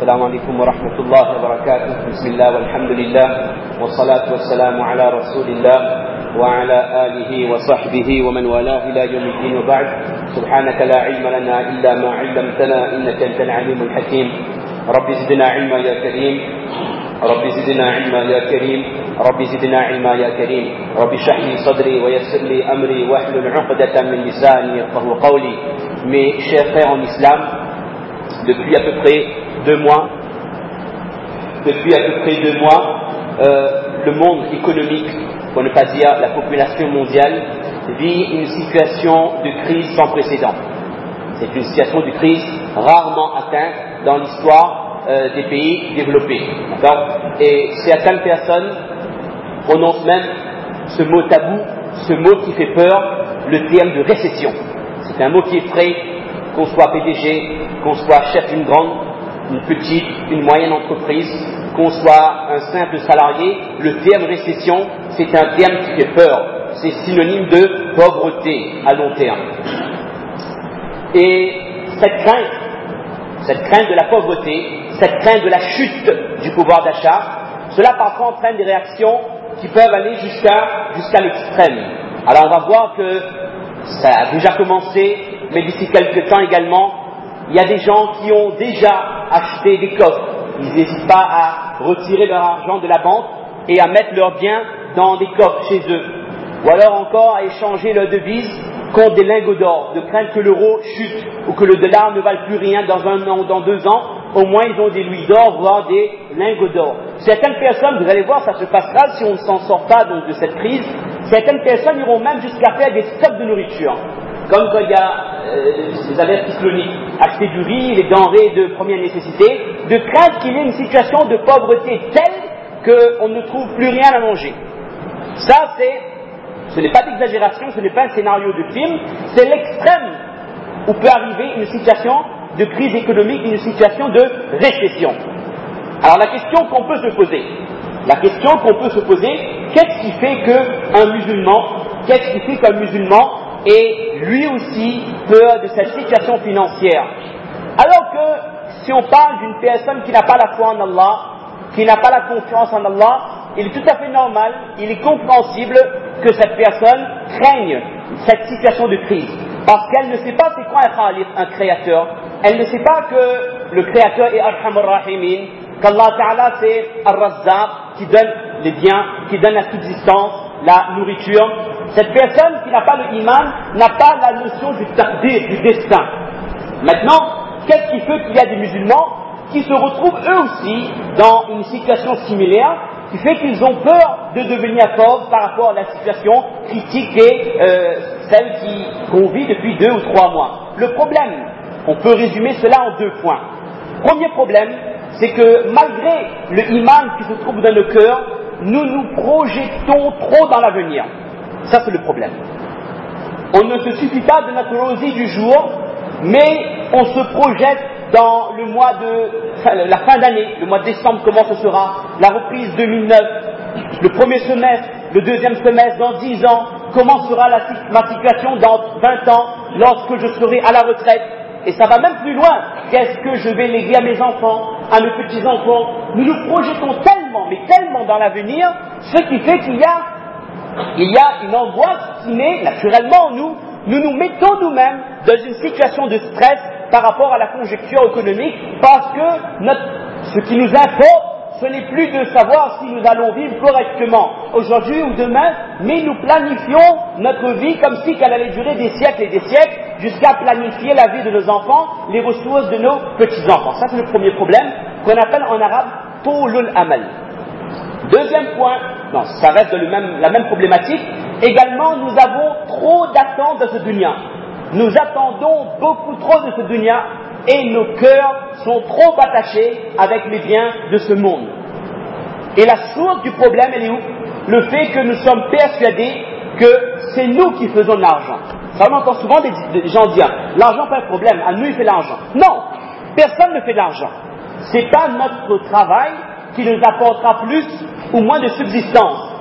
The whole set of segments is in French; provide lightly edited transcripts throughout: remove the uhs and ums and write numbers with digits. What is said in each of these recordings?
السلام عليكم ورحمة الله وبركاته. بسم الله والحمد لله والصلاة والسلام على رسول الله وعلى آله وصحبه ومن والاه إلى يوم الدين وبعد. سبحانك لا علم لنا إلا ما علمتنا إنك أنت العليم الحكيم. رب زدنا علما يا كريم، رب زدنا علما يا كريم، رب زدنا علما يا كريم. رب اشرح لي صدري ويسر لي أمري واحلل عقدة من لساني يفقهوا قولي. Mes chers frères en islam, depuis à peu près 2 mois, le monde économique, pour ne pas dire la population mondiale, vit une situation de crise sans précédent. C'est une situation de crise rarement atteinte dans l'histoire des pays développés. Et certaines personnes prononcent même ce mot tabou, ce mot qui fait peur, le terme de récession. C'est un mot qui effraie, qu'on soit PDG, qu'on soit chef d'une grande, une petite, une moyenne entreprise, qu'on soit un simple salarié. Le terme récession, c'est un terme qui fait peur. C'est synonyme de pauvreté à long terme. Et cette crainte de la pauvreté, cette crainte de la chute du pouvoir d'achat, cela parfois entraîne des réactions qui peuvent aller jusqu'à l'extrême. Alors on va voir que ça a déjà commencé, mais d'ici quelques temps également, il y a des gens qui ont déjà acheté des coffres. Ils n'hésitent pas à retirer leur argent de la banque et à mettre leurs biens dans des coffres chez eux. Ou alors encore à échanger leur devise contre des lingots d'or, de crainte que l'euro chute ou que le dollar ne vale plus rien dans 1 an ou dans 2 ans. Au moins ils ont des louis d'or, voire des lingots d'or. Certaines personnes, vous allez voir, ça se passera si on ne s'en sort pas de cette crise. Certaines personnes iront même jusqu'à faire des stocks de nourriture. Comme quand il y a des alertes cycloniques, acheter du riz, les denrées de première nécessité, de crainte qu'il y ait une situation de pauvreté telle qu'on ne trouve plus rien à manger. Ça, ce n'est pas d'exagération, ce n'est pas un scénario de film, c'est l'extrême où peut arriver une situation de crise économique, une situation de récession. Alors la question qu'on peut se poser, qu'est-ce qui fait qu'un musulman ait lui aussi peur de cette situation financière? Alors que si on parle d'une personne qui n'a pas la foi en Allah, qui n'a pas la confiance en Allah, il est tout à fait normal, il est compréhensible que cette personne craigne cette situation de crise. Parce qu'elle ne sait pas c'est quoi un créateur. Elle ne sait pas que le créateur est Arhamur Rahimin, qu'Allah Ta'ala c'est Ar-Razzaq, qui donne les biens, qui donne la subsistance, la nourriture. Cette personne qui n'a pas le iman n'a pas la notion du taqdir, du destin. Maintenant, qu'est-ce qui fait qu'il y a des musulmans qui se retrouvent eux aussi dans une situation similaire, qui fait qu'ils ont peur de devenir pauvres par rapport à la situation critique et celle qu'on vit depuis 2 ou 3 mois. Le problème, on peut résumer cela en 2 points. Premier problème, c'est que malgré le iman qui se trouve dans nos cœurs, nous nous projetons trop dans l'avenir. Ça, c'est le problème. On ne se suffit pas de notre rosée du jour, mais on se projette dans le mois la fin d'année, le mois de décembre, comment ce sera, la reprise 2009, le premier semestre, le deuxième semestre, dans 10 ans, comment sera ma situation dans 20 ans, lorsque je serai à la retraite. Et ça va même plus loin. Qu'est-ce que je vais léguer à mes enfants, à mes petits-enfants? Nous nous projetons tellement, mais tellement dans l'avenir, ce qui fait qu'il y a une angoisse qui naît naturellement en nous. Nous nous mettons nous-mêmes dans une situation de stress par rapport à la conjoncture économique, parce que ce qui nous importe, ce n'est plus de savoir si nous allons vivre correctement aujourd'hui ou demain, mais nous planifions notre vie comme si qu'elle allait durer des siècles et des siècles, jusqu'à planifier la vie de nos enfants, les ressources de nos petits-enfants. Ça, c'est le premier problème qu'on appelle en arabe « toulul amal ». Deuxième point, ça reste la même problématique. Également, nous avons trop d'attentes de ce dunya. Nous attendons beaucoup trop de ce dunya et nos cœurs sont trop attachés avec les biens de ce monde. Et la source du problème, elle est où? Le fait que nous sommes persuadés que c'est nous qui faisons de l'argent. Ça, on entend souvent des gens dire « l'argent pas de problème, à nous il fait l'argent ». Non, personne ne fait de l'argent. C'est pas notre travail qui nous apportera plus ou moins de subsistance.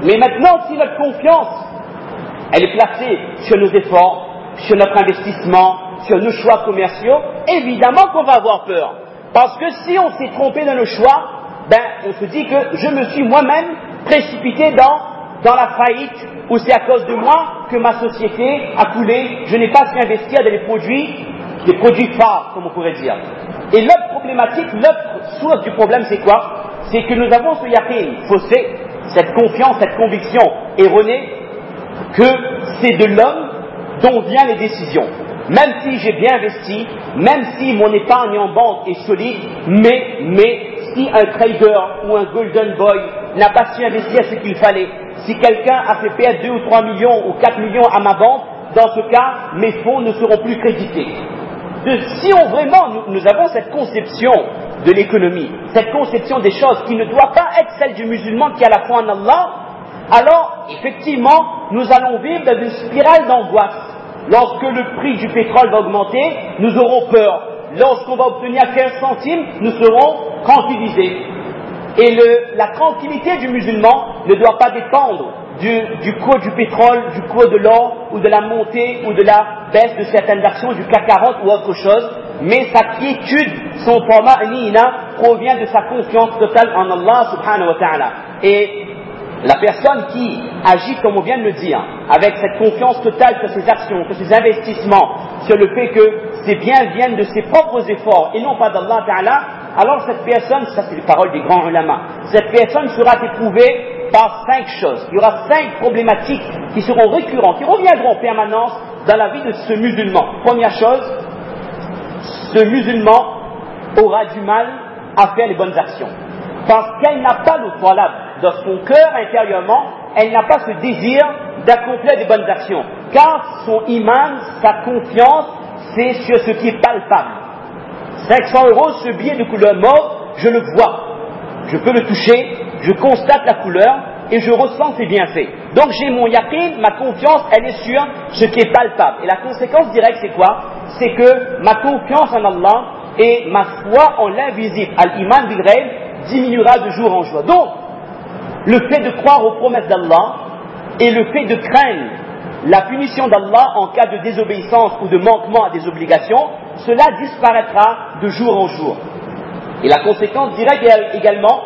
Mais maintenant, si notre confiance, elle est placée sur nos efforts, sur notre investissement, sur nos choix commerciaux, évidemment qu'on va avoir peur. Parce que si on s'est trompé dans nos choix, on se dit que je me suis moi-même précipité dans la faillite, ou c'est à cause de moi que ma société a coulé, je n'ai pas su investir dans des produits phares, comme on pourrait dire. Et l'autre problématique, l'autre source du problème, c'est quoi? C'est que nous avons ce yaqin faussé, cette confiance, cette conviction erronée, que c'est de l'homme dont viennent les décisions. Même si j'ai bien investi, même si mon épargne en banque est solide, mais si un trader ou un golden boy n'a pas su investir ce qu'il fallait, si quelqu'un a fait perdre 2 ou 3 millions ou 4 millions à ma banque, dans ce cas, mes fonds ne seront plus crédités. Si nous avons cette conception de l'économie, cette conception des choses qui ne doit pas être celle du musulman qui a la foi en Allah, alors effectivement, nous allons vivre dans une spirale d'angoisse. Lorsque le prix du pétrole va augmenter, nous aurons peur. Lorsqu'on va obtenir 15 centimes, nous serons tranquillisés. Et la tranquillité du musulman ne doit pas dépendre du cours du pétrole, du cours de l'or, ou de la montée ou de la baisse de certaines actions du CAC 40 ou autre chose, mais sa quiétude, son format provient de sa confiance totale en Allah subhanahu wa ta'ala. Et la personne qui agit, comme on vient de le dire, avec cette confiance totale sur ses actions, sur ses investissements, sur le fait que ses biens viennent de ses propres efforts et non pas d'Allah Ta'ala, alors cette personne, ça c'est les paroles des grands ulama, cette personne sera éprouvée par 5 choses. Il y aura 5 problématiques qui seront récurrentes, qui reviendront en permanence dans la vie de ce musulman. Première chose, ce musulman aura du mal à faire les bonnes actions. Parce qu'elle n'a pas le talab dans son cœur intérieurement, elle n'a pas ce désir d'accomplir des bonnes actions. Car son iman, sa confiance, c'est sur ce qui est palpable. 500 €, ce billet de couleur mauve, je le vois. Je peux le toucher, je constate la couleur et je ressens ses bienfaits. Donc j'ai mon yaqin, ma confiance, elle est sur ce qui est palpable. Et la conséquence directe, c'est quoi? C'est que ma confiance en Allah et ma foi en l'invisible, al-iman bil-ghayb, diminuera de jour en jour. Donc, le fait de croire aux promesses d'Allah et le fait de craindre la punition d'Allah en cas de désobéissance ou de manquement à des obligations, cela disparaîtra de jour en jour. Et la conséquence directe également,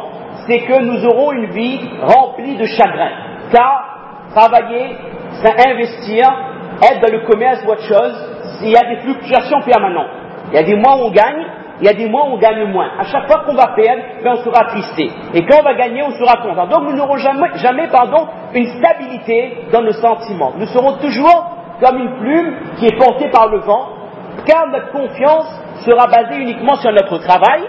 c'est que nous aurons une vie remplie de chagrin. Car travailler, c'est investir, être dans le commerce ou autre chose, il y a des fluctuations permanentes. Il y a des mois où on gagne, il y a des mois où on gagne moins. À chaque fois qu'on va perdre, on sera tristé. Et quand on va gagner, on sera content. Donc nous n'aurons jamais une stabilité dans nos sentiments. Nous serons toujours comme une plume qui est portée par le vent, car notre confiance sera basée uniquement sur notre travail,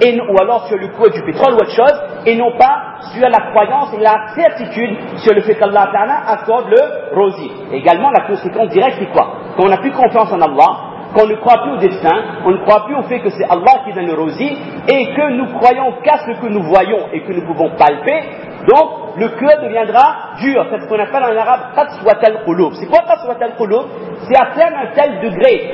ou alors sur le cours du pétrole ou autre chose, et non pas sur la croyance et la certitude sur le fait qu'Allah Ta'ala accorde le rosi. Et également, la conséquence directe, c'est quoi? Quand on n'a plus confiance en Allah, qu'on ne croit plus au destin, on ne croit plus au fait que c'est Allah qui donne le rosi, et que nous croyons qu'à ce que nous voyons et que nous pouvons palper, donc le cœur deviendra dur. C'est ce qu'on appelle en arabe qaswat al-qulub. C'est quoi qaswat al-qulub? C'est atteindre un tel degré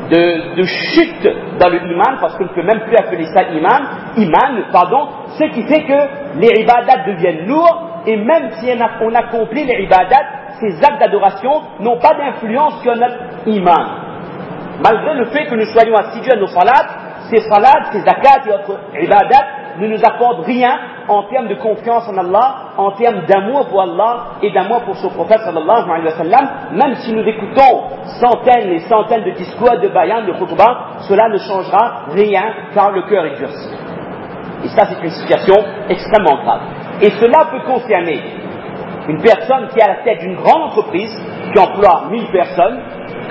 de chute dans le iman, parce qu'on ne peut même plus appeler ça iman, ce qui fait que les ibadats deviennent lourds, et même si on accomplit les ibadats, ces actes d'adoration n'ont pas d'influence sur notre iman. Malgré le fait que nous soyons assidus à nos salats, ces zakats et autres ibadats ne nous apportent rien en termes de confiance en Allah, en termes d'amour pour Allah et d'amour pour son prophète sallallahu alayhi wa sallam. Même si nous écoutons centaines et centaines de discours, de bayans, de khutbah, cela ne changera rien car le cœur est durci. Et ça, c'est une situation extrêmement grave. Et cela peut concerner une personne qui est à la tête d'une grande entreprise, qui emploie 1000 personnes,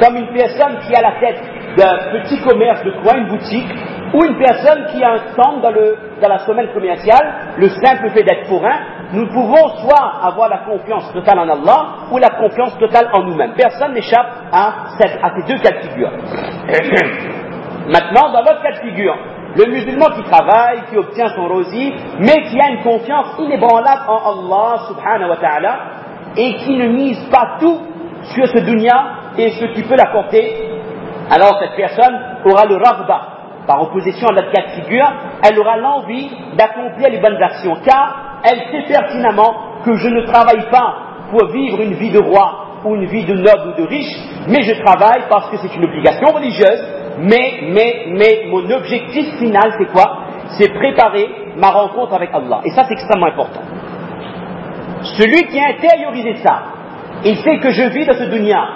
comme une personne qui est à la tête d'un petit commerce de coin, une boutique, ou une personne qui a un stand dans la semaine commerciale. Le simple fait d'être forain, nous pouvons soit avoir la confiance totale en Allah, ou la confiance totale en nous-mêmes. Personne n'échappe à ces deux cas de figure. Maintenant, dans l'autre cas de figure, le musulman qui travaille, qui obtient son rosi, mais qui a une confiance inébranlable en Allah subhanahu wa ta'ala, et qui ne mise pas tout sur ce dunya et ce qui peut l'apporter, alors cette personne aura le raghba. Par opposition à notre cas de figure, elle aura l'envie d'accomplir les bonnes actions, car elle sait pertinemment que je ne travaille pas pour vivre une vie de roi ou une vie de noble ou de riche, mais je travaille parce que c'est une obligation religieuse, mais mon objectif final, c'est quoi? C'est préparer ma rencontre avec Allah. Et ça, c'est extrêmement important. Celui qui a intériorisé ça, il sait que je vis dans ce dunya.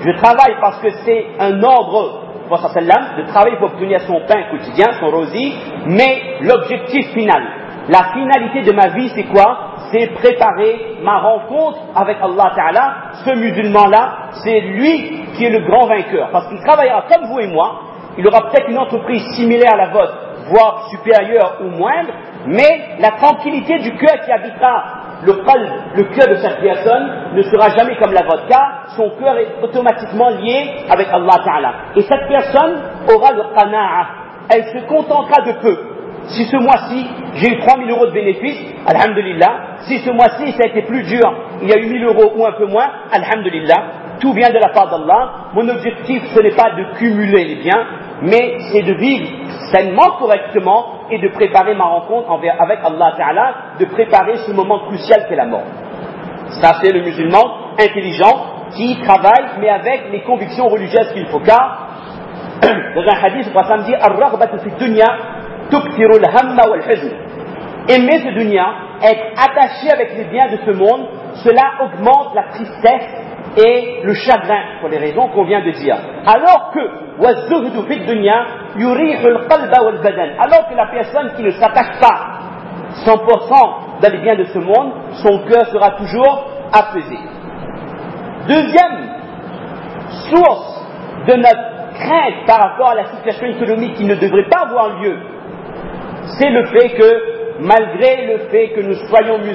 Je travaille parce que c'est un ordre, de travailler pour obtenir son pain quotidien, son rosy, mais l'objectif final, la finalité de ma vie, c'est quoi? C'est préparer ma rencontre avec Allah Ta'ala. Ce musulman-là, c'est lui qui est le grand vainqueur. Parce qu'il travaillera comme vous et moi, il aura peut-être une entreprise similaire à la vôtre, voire supérieure ou moindre, mais la tranquillité du cœur qui habitera le cœur de cette personne ne sera jamais comme la vôtre, car son cœur est automatiquement lié avec Allah Ta'ala. Et cette personne aura le qana'a, elle se contentera de peu. Si ce mois-ci, j'ai eu 3 000 euros de bénéfice, alhamdulillah. Si ce mois-ci, ça a été plus dur, il y a eu 1 000 euros ou un peu moins, alhamdulillah. Tout vient de la part d'Allah. Mon objectif, ce n'est pas de cumuler les biens, mais c'est de vivre sainement, correctement, et de préparer ma rencontre avec Allah Ta'ala, de préparer ce moment crucial qu'est la mort. Ça, c'est le musulman intelligent qui travaille, mais avec les convictions religieuses qu'il faut. Car, dans un hadith, le prophète dit, Ar-raghbatu fi dunya tukthiru al-hamma wal-huzn. Aimer ce dunya, être attaché avec les biens de ce monde, cela augmente la tristesse et le chagrin, pour les raisons qu'on vient de dire. Alors que alors que la personne qui ne s'attache pas 100% dans les biens de ce monde, son cœur sera toujours apaisé. Deuxième source de notre crainte par rapport à la situation économique qui ne devrait pas avoir lieu, c'est le fait que, malgré le fait que nous soyons musulmans,